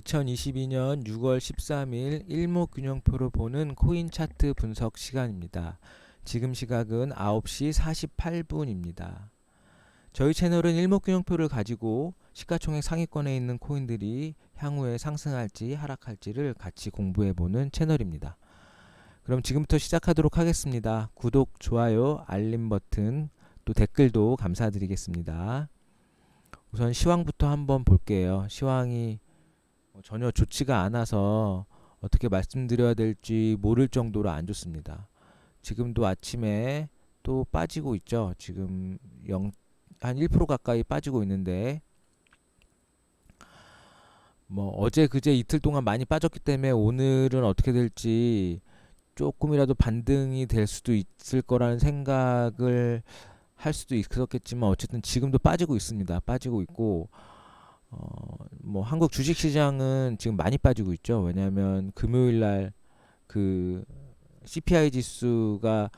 2022년 6월 13일 일목균형표를 보는 코인 차트 분석 시간입니다. 지금 시각은 9시 48분입니다. 저희 채널은 일목균형표를 가지고 시가총액 상위권에 있는 코인들이 향후에 상승할지 하락할지를 같이 공부해보는 채널입니다. 그럼 지금부터 시작하도록 하겠습니다. 구독, 좋아요, 알림 버튼, 또 댓글도 감사드리겠습니다. 우선 시황부터 한번 볼게요. 시황이 전혀 좋지가 않아서 어떻게 말씀드려야 될지 모를 정도로 안 좋습니다. 지금도 아침에 또 빠지고 있죠. 지금 한 1% 가까이 빠지고 있는데 어제 그제 이틀 동안 많이 빠졌기 때문에 오늘은 어떻게 될지 조금이라도 반등이 될 수도 있을 거라는 생각을 할 수도 있었겠지만 어쨌든 지금도 빠지고 있습니다. 빠지고 있고 한국 주식시장은 지금 많이 빠지고 있죠. 왜냐하면 금요일날 그 CPI 지수가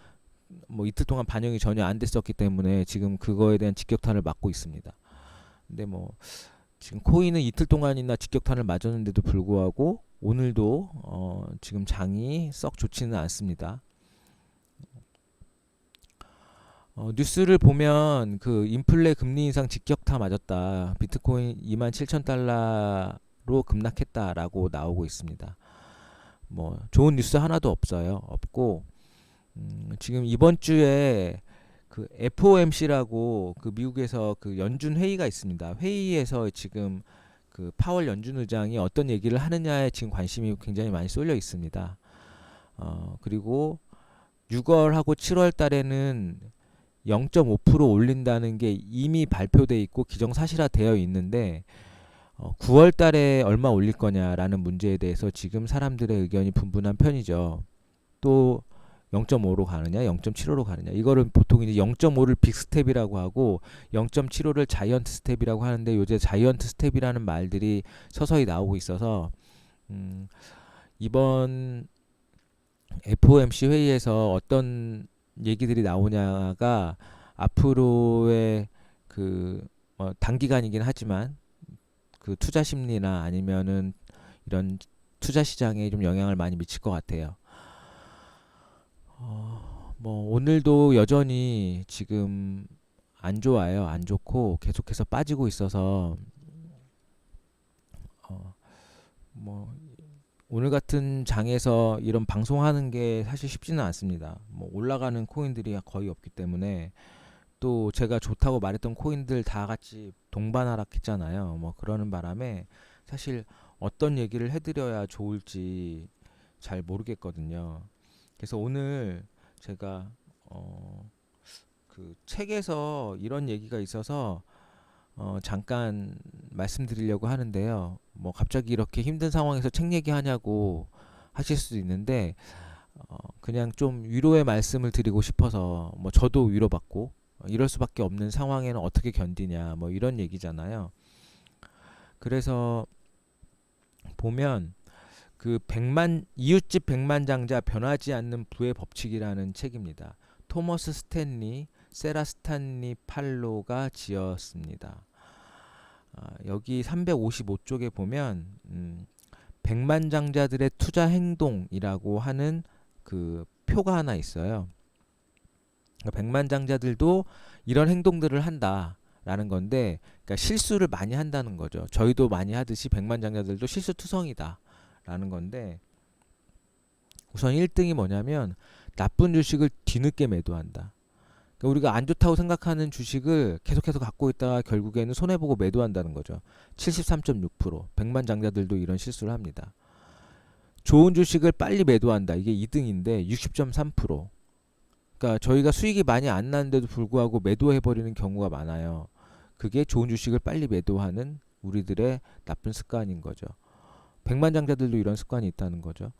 이틀 동안 반영이 전혀 안 됐었기 때문에 지금 그거에 대한 직격탄을 맞고 있습니다. 근데 지금 코인은 이틀 동안이나 직격탄을 맞았는데도 불구하고 오늘도 지금 장이 썩 좋지는 않습니다. 뉴스를 보면 그 인플레 금리 인상 직격탄 맞았다. 비트코인 27,000달러로 급락했다라고 나오고 있습니다. 좋은 뉴스 하나도 없고 지금 이번 주에 그 FOMC라고 그 미국에서 그 연준 회의가 있습니다. 회의에서 지금 그 파월 연준 의장이 어떤 얘기를 하느냐에 지금 관심이 굉장히 많이 쏠려 있습니다. 그리고 6월하고 7월 달에는 0.5% 올린다는 게 이미 발표돼 있고 기정사실화 되어 있는데 9월 달에 얼마 올릴 거냐라는 문제에 대해서 지금 사람들의 의견이 분분한 편이죠. 또 0.5로 가느냐 0.75로 가느냐, 이거를 보통 이제 0.5를 빅스텝이라고 하고 0.75를 자이언트 스텝이라고 하는데 요새 자이언트 스텝이라는 말들이 서서히 나오고 있어서 이번 FOMC 회의에서 어떤 얘기들이 나오냐가 앞으로의 단기간이긴 하지만 그 투자 심리나 아니면은 이런 투자 시장에 좀 영향을 많이 미칠 것 같아요. 오늘도 여전히 지금 안 좋아요. 안 좋고 계속해서 빠지고 있어서 오늘 같은 장에서 이런 방송하는 게 사실 쉽지는 않습니다. 올라가는 코인들이 거의 없기 때문에, 또 제가 좋다고 말했던 코인들 다 같이 동반하락했잖아요. 그러는 바람에 사실 어떤 얘기를 해드려야 좋을지 잘 모르겠거든요. 그래서 오늘 제가 그 책에서 이런 얘기가 있어서 잠깐 말씀드리려고 하는데요. 갑자기 이렇게 힘든 상황에서 책 얘기하냐고 하실 수도 있는데 그냥 좀 위로의 말씀을 드리고 싶어서, 저도 위로받고 이럴 수밖에 없는 상황에는 어떻게 견디냐 이런 얘기잖아요. 그래서 보면 그 이웃집 백만장자 변하지 않는 부의 법칙이라는 책입니다. 토머스 스탠리, 세라 스탄리 팔로가 지었습니다. 여기 355쪽에 보면 백만장자들의 투자 행동이라고 하는 그 표가 하나 있어요. 백만장자들도 이런 행동들을 한다라는 건데, 그러니까 실수를 많이 한다는 거죠. 저희도 많이 하듯이 백만장자들도 실수투성이다라는 건데, 우선 1등이 뭐냐면 나쁜 주식을 뒤늦게 매도한다. 그러니까 우리가 안 좋다고 생각하는 주식을 계속해서 갖고 있다가 결국에는 손해보고 매도한다는 거죠. 73.6%. 백만장자들도 이런 실수를 합니다. 좋은 주식을 빨리 매도한다. 이게 2등인데 60.3%. 그러니까 저희가 수익이 많이 안 나는데도 불구하고 매도해버리는 경우가 많아요. 그게 좋은 주식을 빨리 매도하는 우리들의 나쁜 습관인 거죠. 백만장자들도 이런 습관이 있다는 거죠.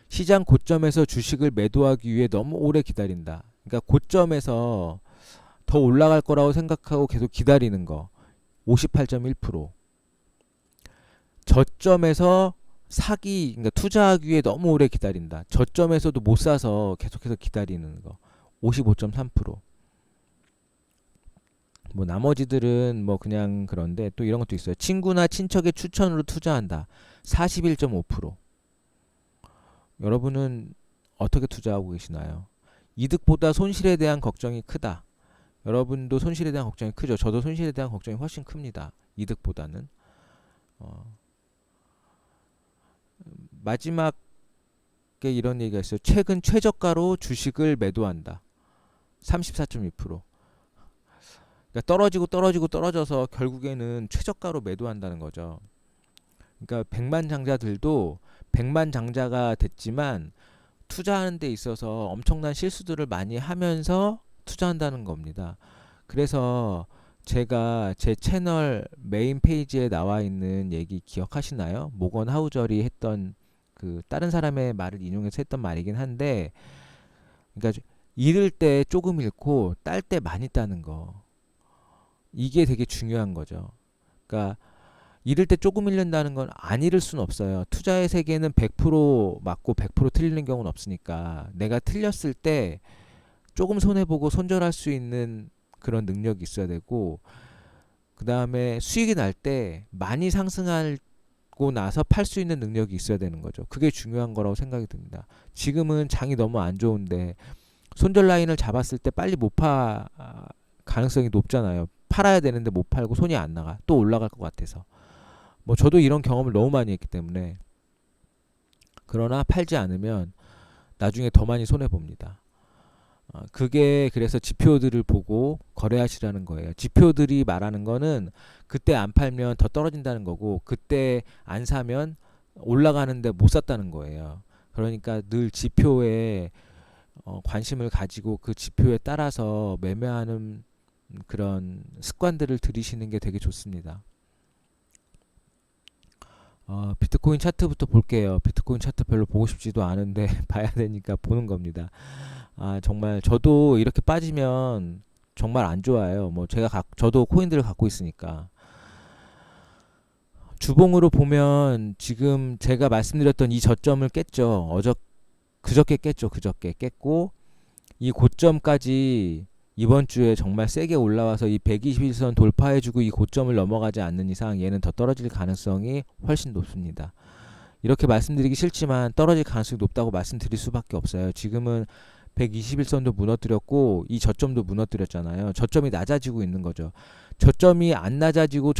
시장 고점에서 주식을 매도하기 위해 너무 오래 기다린다. 그러니까 고점에서 더 올라갈 거라고 생각하고 계속 기다리는 거 58.1%. 저점에서 그러니까 투자하기 위해 너무 오래 기다린다. 저점에서도 못 사서 계속해서 기다리는 거 55.3%. 나머지들은 그냥 그런데 또 이런 것도 있어요. 친구나 친척의 추천으로 투자한다. 41.5%. 여러분은 어떻게 투자하고 계시나요? 이득보다 손실에 대한 걱정이 크다. 여러분도 손실에 대한 걱정이 크죠. 저도 손실에 대한 걱정이 훨씬 큽니다. 이득보다는. 마지막에 이런 얘기가 있어요. 최근 최저가로 주식을 매도한다. 34.2%. 그러니까 떨어져서 결국에는 최저가로 매도한다는 거죠. 그러니까 백만장자들도 백만장자가 됐지만 투자하는 데 있어서 엄청난 실수들을 많이 하면서 투자한다는 겁니다. 그래서 제가 제 채널 메인 페이지에 나와 있는 얘기 기억하시나요? 모건 하우절이 했던 그 다른 사람의 말을 인용해서 했던 말이긴 한데, 그러니까 잃을 때 조금 잃고 딸 때 많이 따는 거, 이게 되게 중요한 거죠. 그러니까 잃을 때 조금 잃는다는 건 안 잃을 수는 없어요. 투자의 세계는 100% 맞고 100% 틀리는 경우는 없으니까 내가 틀렸을 때 조금 손해보고 손절할 수 있는 그런 능력이 있어야 되고, 그 다음에 수익이 날 때 많이 상승하고 나서 팔 수 있는 능력이 있어야 되는 거죠. 그게 중요한 거라고 생각이 듭니다. 지금은 장이 너무 안 좋은데 손절 라인을 잡았을 때 빨리 못 파 가능성이 높잖아요. 팔아야 되는데 못 팔고 손이 안 나가. 또 올라갈 것 같아서. 뭐 저도 이런 경험을 너무 많이 했기 때문에. 그러나 팔지 않으면 나중에 더 많이 손해 봅니다. 그게 그래서 지표들을 보고 거래하시라는 거예요. 지표들이 말하는 거는 그때 안 팔면 더 떨어진다는 거고, 그때 안 사면 올라가는데 못 샀다는 거예요. 그러니까 늘 지표에 관심을 가지고 그 지표에 따라서 매매하는 그런 습관들을 들이시는 게 되게 좋습니다. 비트코인 차트부터 볼게요. 비트코인 차트 별로 보고 싶지도 않은데 봐야 되니까 보는 겁니다. 정말 저도 이렇게 빠지면 정말 안 좋아요. 뭐 저도 코인들을 갖고 있으니까. 주봉으로 보면 지금 제가 말씀드렸던 이 저점을 깼죠. 그저께 깼죠. 그저께 깼고, 이 고점까지 이번 주에 정말 세게 올라와서 이 121선 돌파해주고 이 고점을 넘어가지 않는 이상 얘는 더 떨어질 가능성이 훨씬 높습니다. 이렇게 말씀드리기 싫지만 떨어질 가능성이 높다고 말씀드릴 수밖에 없어요. 지금은 121선도 무너뜨렸고 이 저점도 무너뜨렸잖아요. 저점이 낮아지고 있는 거죠. 저점이 안 낮아지고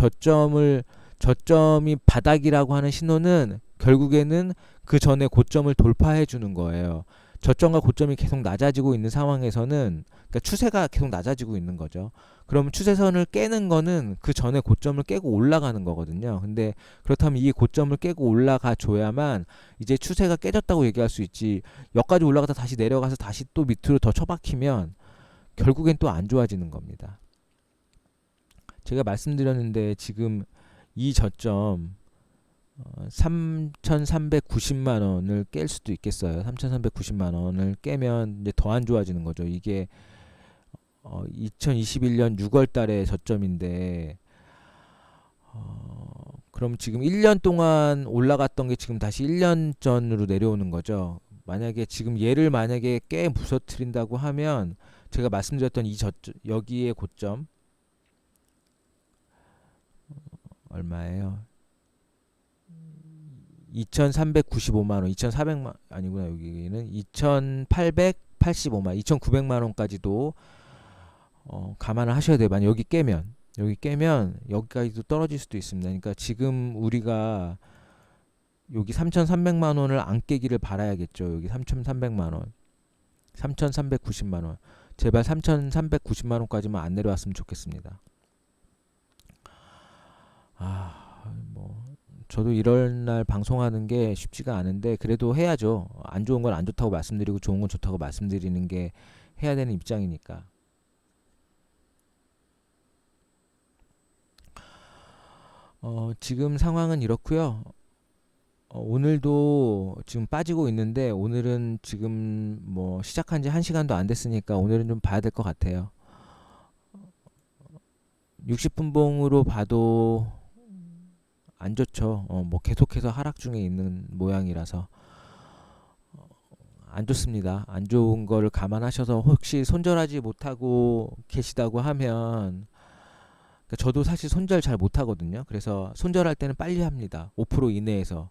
저점이 바닥이라고 하는 신호는 결국에는 그 전에 고점을 돌파해 주는 거예요. 저점과 고점이 계속 낮아지고 있는 상황에서는, 그러니까 추세가 계속 낮아지고 있는 거죠. 그러면 추세선을 깨는 거는 그 전에 고점을 깨고 올라가는 거거든요. 근데 그렇다면 이 고점을 깨고 올라가 줘야만 이제 추세가 깨졌다고 얘기할 수 있지, 여기까지 올라가다 다시 내려가서 다시 또 밑으로 더 처박히면 결국엔 또 안 좋아지는 겁니다. 제가 말씀드렸는데 지금 이 저점 3,390만 원을 깰 수도 있겠어요. 3,390만 원을 깨면 이제 더 안 좋아지는 거죠. 이게 2021년 6월 달에 저점인데, 그럼 지금 1년 동안 올라갔던 게 지금 다시 1년 전으로 내려오는 거죠. 만약에 지금 얘를 만약에 깨 부서뜨린다고 하면 제가 말씀드렸던 이 저점, 여기에 고점 얼마예요? 2,395만 원, 2,400만 아니구나. 여기는 2,885만, 2,900만 원까지도 감안을 하셔야 돼요. 만약 여기 깨면 여기까지도 떨어질 수도 있습니다. 그러니까 지금 우리가 여기 3,300만 원을 안 깨기를 바라야겠죠. 여기 3,300만 원, 3,390만 원. 제발 3,390만 원까지만 안 내려왔으면 좋겠습니다. 뭐 저도 이럴 날 방송하는 게 쉽지가 않은데 그래도 해야죠. 안 좋은 건 안 좋다고 말씀드리고 좋은 건 좋다고 말씀드리는 게 해야 되는 입장이니까. 지금 상황은 이렇고요. 오늘도 지금 빠지고 있는데 오늘은 지금 뭐 시작한 지 1시간도 안 됐으니까 오늘은 좀 봐야 될 것 같아요. 60분봉으로 봐도 안 좋죠. 뭐 계속해서 하락 중에 있는 모양이라서 안 좋습니다. 안 좋은 거를 감안하셔서 혹시 손절하지 못하고 계시다고 하면, 그러니까 저도 사실 손절 잘 못하거든요. 그래서 손절할 때는 빨리 합니다. 5% 이내에서.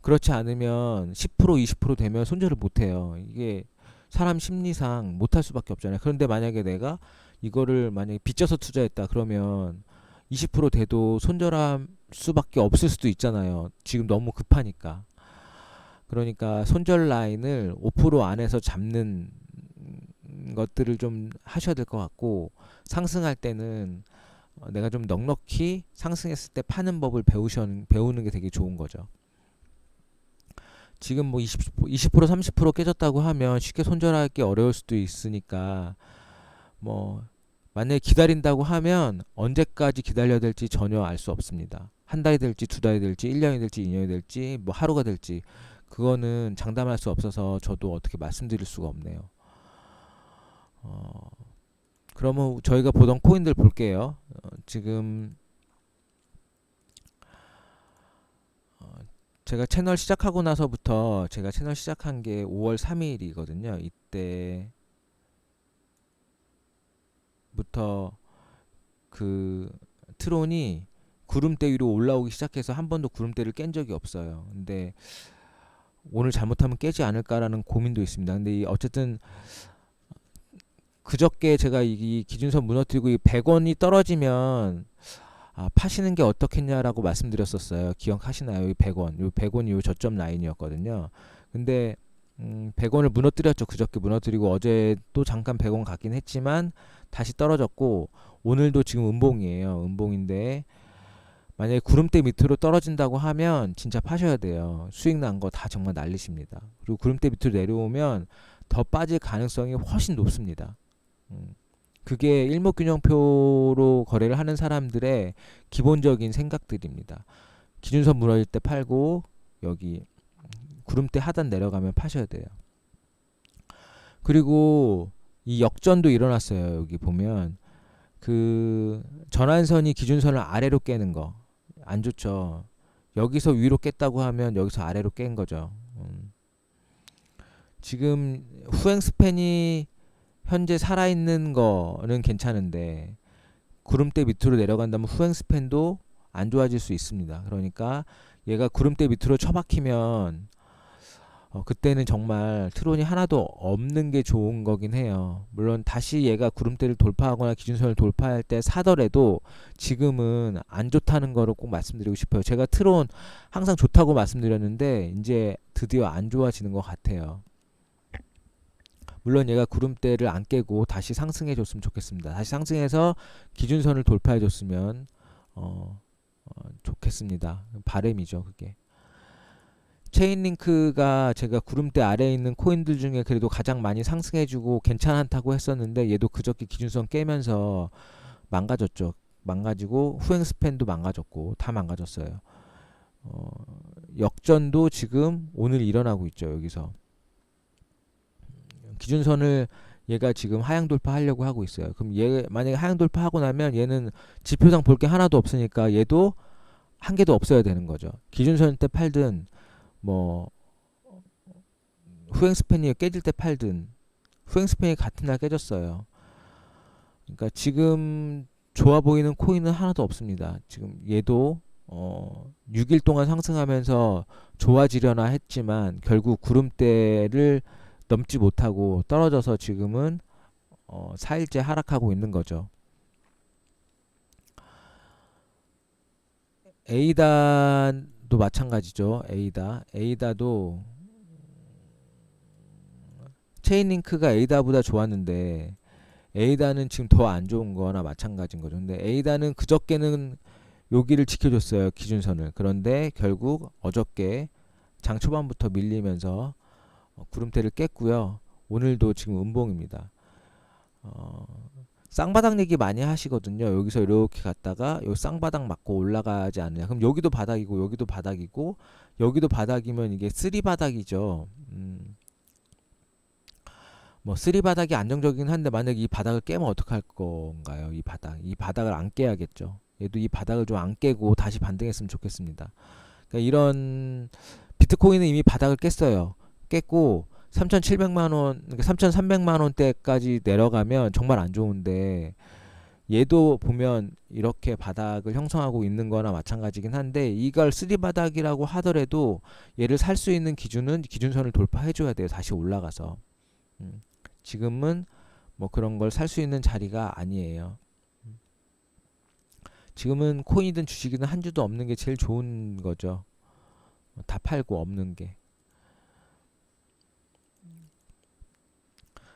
그렇지 않으면 10% 20% 되면 손절을 못 해요. 이게 사람 심리상 못할 수밖에 없잖아요. 그런데 만약에 내가 이거를 만약에 빚져서 투자했다 그러면 20% 돼도 손절할 수밖에 없을 수도 있잖아요. 지금 너무 급하니까. 그러니까 손절 라인을 5% 안에서 잡는 것들을 좀 하셔야 될 것 같고, 상승할 때는 내가 좀 넉넉히 상승했을 때 파는 법을 배우는 게 되게 좋은 거죠. 지금 뭐 20% 30% 깨졌다고 하면 쉽게 손절하기 어려울 수도 있으니까, 뭐 만약에 기다린다고 하면 언제까지 기다려야 될지 전혀 알 수 없습니다. 한 달이 될지 두 달이 될지 1년이 될지 2년이 될지 뭐 하루가 될지, 그거는 장담할 수 없어서 저도 어떻게 말씀드릴 수가 없네요. 어, 그러면 저희가 보던 코인들 볼게요. 지금 제가 채널 시작하고 나서부터, 제가 채널 시작한 게 5월 3일이거든요. 이때부터 그 트론이 구름대 위로 올라오기 시작해서 한 번도 구름대를 깬 적이 없어요. 근데 오늘 잘못하면 깨지 않을까라는 고민도 있습니다. 근데 어쨌든 그저께 제가 이 기준선 무너뜨리고 이 100원이 떨어지면 파시는 게 어떻겠냐라고 말씀드렸었어요. 기억하시나요? 이 100원. 이 100원이 요 저점 라인이었거든요. 근데 100원을 무너뜨렸죠. 그저께 무너뜨리고 어제 또 잠깐 100원 갔긴 했지만 다시 떨어졌고, 오늘도 지금 음봉이에요. 음봉인데 만약에 구름대 밑으로 떨어진다고 하면 진짜 파셔야 돼요. 수익 난 거 다 정말 날리십니다. 그리고 구름대 밑으로 내려오면 더 빠질 가능성이 훨씬 높습니다. 그게 일목균형표로 거래를 하는 사람들의 기본적인 생각들입니다. 기준선 무너질 때 팔고, 여기 구름대 하단 내려가면 파셔야 돼요. 그리고 이 역전도 일어났어요. 여기 보면 그 전환선이 기준선을 아래로 깨는 거 안 좋죠. 여기서 위로 깼다고 하면 여기서 아래로 깬 거죠. 지금 후행 스팬이 현재 살아있는 거는 괜찮은데 구름대 밑으로 내려간다면 후행 스팬도 안 좋아질 수 있습니다. 그러니까 얘가 구름대 밑으로 처박히면 그때는 정말 트론이 하나도 없는 게 좋은 거긴 해요. 물론 다시 얘가 구름대를 돌파하거나 기준선을 돌파할 때 사더라도 지금은 안 좋다는 거를 꼭 말씀드리고 싶어요. 제가 트론 항상 좋다고 말씀드렸는데 이제 드디어 안 좋아지는 것 같아요. 물론 얘가 구름대를 안 깨고 다시 상승해 줬으면 좋겠습니다. 다시 상승해서 기준선을 돌파해 줬으면 좋겠습니다. 바램이죠, 그게. 체인링크가 제가 구름대 아래에 있는 코인들 중에 그래도 가장 많이 상승해주고 괜찮다고 했었는데, 얘도 그저께 기준선 깨면서 망가졌죠. 망가지고 후행 스팬도 망가졌고 다 망가졌어요. 역전도 지금 오늘 일어나고 있죠. 여기서 기준선을 얘가 지금 하향 돌파하려고 하고 있어요. 그럼 얘 만약에 하향 돌파하고 나면 얘는 지표상 볼 게 하나도 없으니까 얘도 한 개도 없어야 되는 거죠. 기준선 때 팔든 뭐 후행 스팬이 깨질 때 팔든, 후행 스팬이 같은 날 깨졌어요. 그러니까 지금 좋아 보이는 코인은 하나도 없습니다. 지금 얘도 6일 동안 상승하면서 좋아지려나 했지만 결국 구름대를 넘지 못하고 떨어져서 지금은 4일째 하락하고 있는 거죠. 에이다도 마찬가지죠. 에이다도 체인링크가 에이다보다 좋았는데 에이다는 지금 더 안 좋은 거나 마찬가지인 거죠. 근데 에이다는 그저께는 여기를 지켜줬어요. 기준선을. 그런데 결국 어저께 장 초반부터 밀리면서 구름대를 깼고요. 오늘도 지금 음봉입니다. 쌍바닥 얘기 많이 하시거든요. 여기서 이렇게 갔다가 요 쌍바닥 맞고 올라가지 않느냐. 그럼 여기도 바닥이고 여기도 바닥이고 여기도 바닥이면 이게 쓰리 바닥이죠. 뭐 쓰리 바닥이 안정적이긴 한데 만약에 이 바닥을 깨면 어떡할 건가요? 이 바닥을 안 깨야겠죠. 얘도 이 바닥을 좀 안 깨고 다시 반등했으면 좋겠습니다. 그러니까 이런 비트코인은 이미 바닥을 깼어요. 깼고 3,700만 원, 그러니까 3,300만 원대까지 내려가면 정말 안 좋은데 얘도 보면 이렇게 바닥을 형성하고 있는 거나 마찬가지긴 한데, 이걸 쓰리 바닥이라고 하더라도 얘를 살 수 있는 기준은 기준선을 돌파해 줘야 돼요. 다시 올라가서. 음, 지금은 뭐 그런 걸 살 수 있는 자리가 아니에요. 지금은 코인이든 주식이든 한 주도 없는 게 제일 좋은 거죠. 다 팔고 없는 게.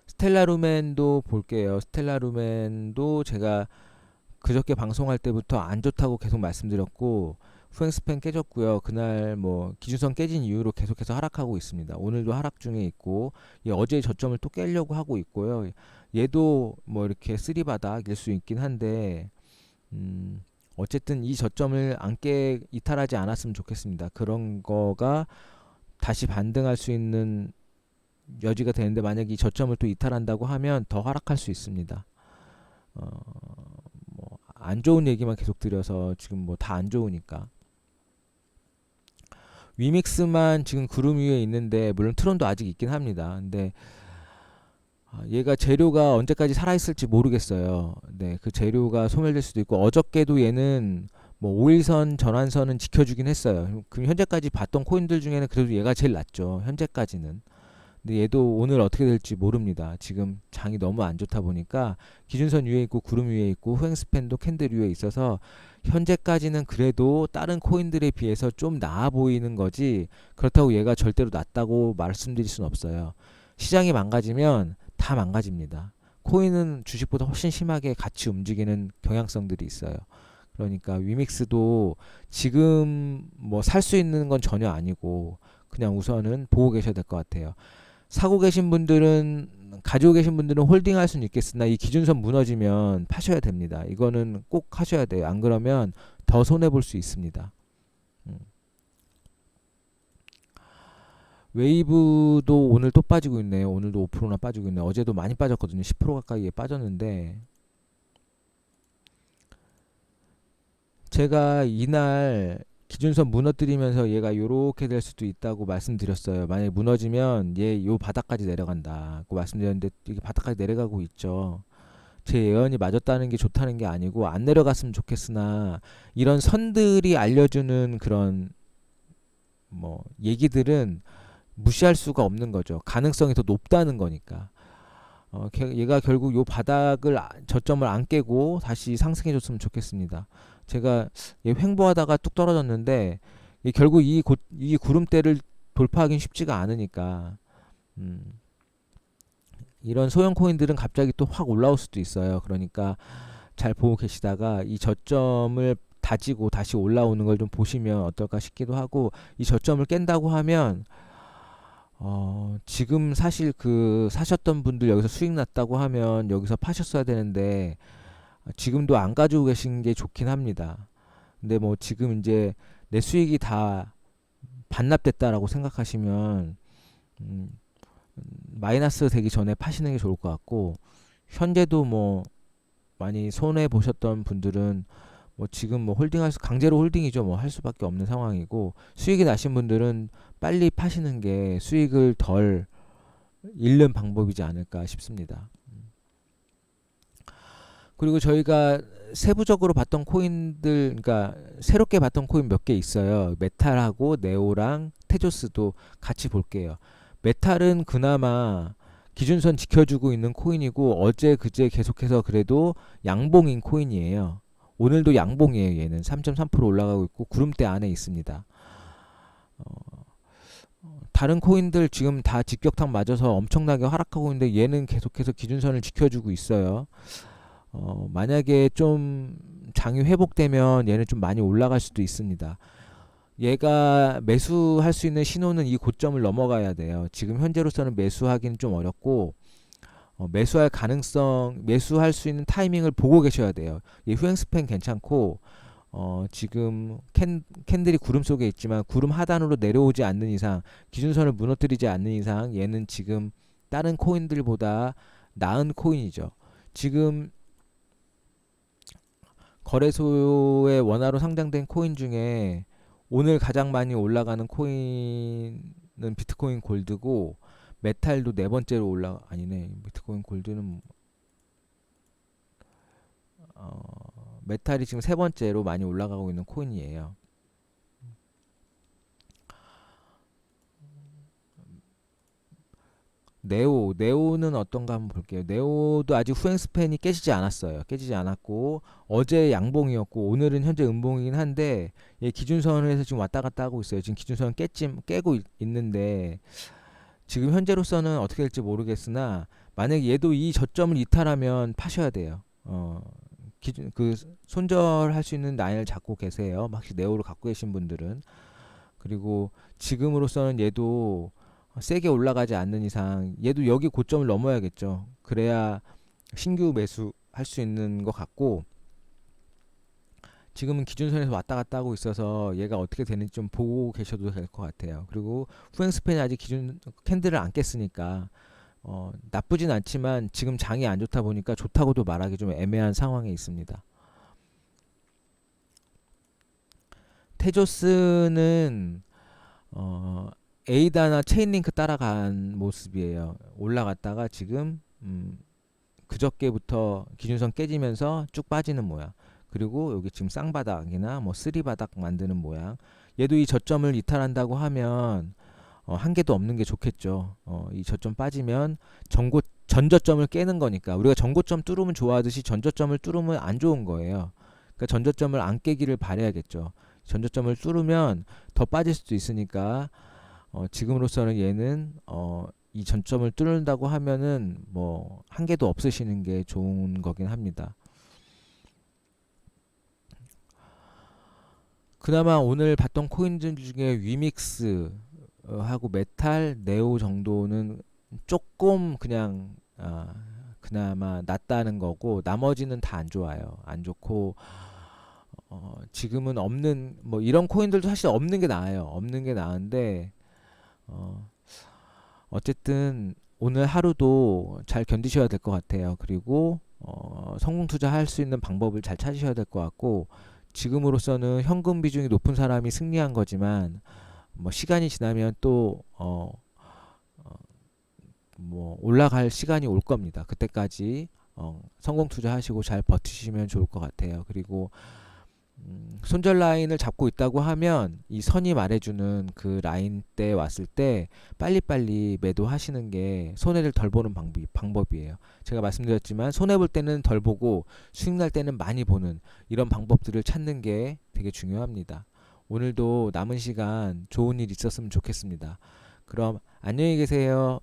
스텔라루멘도 볼게요. 스텔라루멘도 제가 그저께 방송할 때부터 안 좋다고 계속 말씀드렸고, 후행스팬 깨졌고요. 그날 뭐 기준선 깨진 이후로 계속해서 하락하고 있습니다. 오늘도 하락 중에 있고, 어제 저점을 또 깨려고 하고 있고요. 얘도 뭐 이렇게 쓰리바닥일 수 있긴 한데, 어쨌든 이 저점을 안 깨 이탈하지 않았으면 좋겠습니다. 그런 거가 다시 반등할 수 있는 여지가 되는데, 만약에 이 저점을 또 이탈한다고 하면 더 하락할 수 있습니다. 뭐 안 좋은 얘기만 계속 드려서 지금 뭐 다 안 좋으니까. 위믹스만 지금 구름 위에 있는데, 물론 트론도 아직 있긴 합니다. 근데 얘가 재료가 언제까지 살아있을지 모르겠어요. 네, 그 재료가 소멸될 수도 있고, 어저께도 얘는 뭐 5일선 전환선은 지켜주긴 했어요. 그럼 현재까지 봤던 코인들 중에는 그래도 얘가 제일 낫죠. 현재까지는. 근데 얘도 오늘 어떻게 될지 모릅니다. 지금 장이 너무 안 좋다 보니까 기준선 위에 있고 구름 위에 있고 후행스팬도 캔들 위에 있어서 현재까지는 그래도 다른 코인들에 비해서 좀 나아 보이는 거지, 그렇다고 얘가 절대로 낫다고 말씀드릴 수는 없어요. 시장이 망가지면 다 망가집니다. 코인은 주식보다 훨씬 심하게 같이 움직이는 경향성들이 있어요. 그러니까 위믹스도 지금 뭐 살 수 있는 건 전혀 아니고, 그냥 우선은 보고 계셔야 될 것 같아요. 사고 계신 분들은, 가지고 계신 분들은 홀딩할 수는 있겠으나 이 기준선 무너지면 파셔야 됩니다. 이거는 꼭 하셔야 돼요. 안 그러면 더 손해 볼 수 있습니다. 음. 웨이브도 오늘 또 빠지고 있네요. 오늘도 5%나 빠지고 있네요. 어제도 많이 빠졌거든요. 10% 가까이 빠졌는데, 제가 이날 기준선 무너뜨리면서 얘가 요렇게 될 수도 있다고 말씀드렸어요. 만약에 무너지면 얘 요 바닥까지 내려간다고 말씀드렸는데, 이게 바닥까지 내려가고 있죠. 제 예언이 맞았다는 게 좋다는 게 아니고, 안 내려갔으면 좋겠으나 이런 선들이 알려주는 그런 뭐 얘기들은 무시할 수가 없는 거죠. 가능성이 더 높다는 거니까. 얘가 결국 요 바닥을, 저점을 안 깨고 다시 상승해 줬으면 좋겠습니다. 제가 얘 횡보하다가 뚝 떨어졌는데, 결국 이 구름대를 돌파하긴 쉽지가 않으니까, 음, 이런 소형 코인들은 갑자기 또 확 올라올 수도 있어요. 그러니까 잘 보고 계시다가 이 저점을 다지고 다시 올라오는 걸 좀 보시면 어떨까 싶기도 하고, 이 저점을 깬다고 하면 지금 사실 그 사셨던 분들 여기서 수익 났다고 하면 여기서 파셨어야 되는데, 지금도 안 가지고 계신 게 좋긴 합니다. 근데 뭐 지금 이제 내 수익이 다 반납됐다라고 생각하시면, 음, 마이너스 되기 전에 파시는 게 좋을 것 같고, 현재도 뭐 많이 손해 보셨던 분들은 뭐 지금 뭐 홀딩할 수, 강제로 홀딩이죠. 뭐 할 수밖에 없는 상황이고, 수익이 나신 분들은 빨리 파시는 게 수익을 덜 잃는 방법이지 않을까 싶습니다. 그리고 저희가 세부적으로 봤던 코인들, 그러니까 새롭게 봤던 코인 몇 개 있어요. 메탈하고 네오랑 테조스도 같이 볼게요. 메탈은 그나마 기준선 지켜주고 있는 코인이고, 어제 그제 계속해서 그래도 양봉인 코인이에요. 오늘도 양봉이에요. 얘는 3.3% 올라가고 있고 구름대 안에 있습니다. 다른 코인들 지금 다 직격탄 맞아서 엄청나게 하락하고 있는데, 얘는 계속해서 기준선을 지켜주고 있어요. 만약에 좀 장이 회복되면 얘는 좀 많이 올라갈 수도 있습니다. 얘가 매수할 수 있는 신호는 이 고점을 넘어가야 돼요. 지금 현재로서는 매수하기는 좀 어렵고, 매수할 가능성, 매수할 수 있는 타이밍을 보고 계셔야 돼요. 이 후행 스팬 괜찮고, 지금 캔들이 구름 속에 있지만 구름 하단으로 내려오지 않는 이상, 기준선을 무너뜨리지 않는 이상 얘는 지금 다른 코인들보다 나은 코인이죠. 지금 거래소에 원화로 상장된 코인 중에 오늘 가장 많이 올라가는 코인은 비트코인 골드고, 메탈도 네 번째로 올라, 아니네, 비트코인 골드는 메탈이 지금 세 번째로 많이 올라가고 있는 코인이에요. 네오는 어떤가 한번 볼게요. 네오도 아직 후행 스팬이 깨지지 않았어요. 깨지지 않았고 어제 양봉이었고 오늘은 현재 음봉이긴 한데 얘 기준선에서 지금 왔다 갔다 하고 있어요. 지금 기준선 깨고 있는데 지금 현재로서는 어떻게 될지 모르겠으나 만약 얘도 이 저점을 이탈하면 파셔야 돼요. 기준 그 손절할 수 있는 라인을 잡고 계세요. 혹시 네오를 갖고 계신 분들은. 그리고 지금으로서는 얘도 세게 올라가지 않는 이상 얘도 여기 고점을 넘어야겠죠. 그래야 신규 매수할 수 있는 것 같고 지금은 기준선에서 왔다 갔다 하고 있어서 얘가 어떻게 되는지 좀 보고 계셔도 될 것 같아요. 그리고 후행 스팬이 아직 기준 캔들을 안 깼으니까 나쁘진 않지만 지금 장이 안 좋다 보니까 좋다고도 말하기 좀 애매한 상황에 있습니다. 테조스는 에이다나 체인링크 따라간 모습이에요. 올라갔다가 지금 그저께부터 기준선 깨지면서 쭉 빠지는 모양. 그리고 여기 지금 쌍바닥이나 뭐 쓰리바닥 만드는 모양. 얘도 이 저점을 이탈한다고 하면 한계도 없는 게 좋겠죠. 이 저점 빠지면 전저점을 깨는 거니까 우리가 전고점 뚫으면 좋아하듯이 전저점을 뚫으면 안 좋은 거예요. 그러니까 전저점을 안 깨기를 바라야겠죠. 전저점을 뚫으면 더 빠질 수도 있으니까 지금으로서는 얘는 이 전점을 뚫는다고 하면은 뭐 한계도 없으시는 게 좋은 거긴 합니다. 그나마 오늘 봤던 코인들 중에 위믹스 하고 메탈, 네오 정도는 조금 그냥 그나마 낫다는 거고 나머지는 다 안 좋아요. 안 좋고 지금은 없는 뭐 이런 코인들도 사실 없는 게 나아요. 없는 게 나은데 어, 어쨌든 오늘 하루도 잘 견디셔야 될 것 같아요. 그리고 성공 투자할 수 있는 방법을 잘 찾으셔야 될 것 같고 지금으로서는 현금 비중이 높은 사람이 승리한 거지만 뭐 시간이 지나면 또 뭐 올라갈 시간이 올 겁니다. 그때까지 성공 투자하시고 잘 버티시면 좋을 것 같아요. 그리고 손절 라인을 잡고 있다고 하면 이 선이 말해주는 그 라인 때 왔을 때 빨리빨리 매도하시는 게 손해를 덜 보는 방법이에요. 제가 말씀드렸지만 손해 볼 때는 덜 보고 수익 날 때는 많이 보는 이런 방법들을 찾는 게 되게 중요합니다. 오늘도 남은 시간 좋은 일 있었으면 좋겠습니다. 그럼 안녕히 계세요.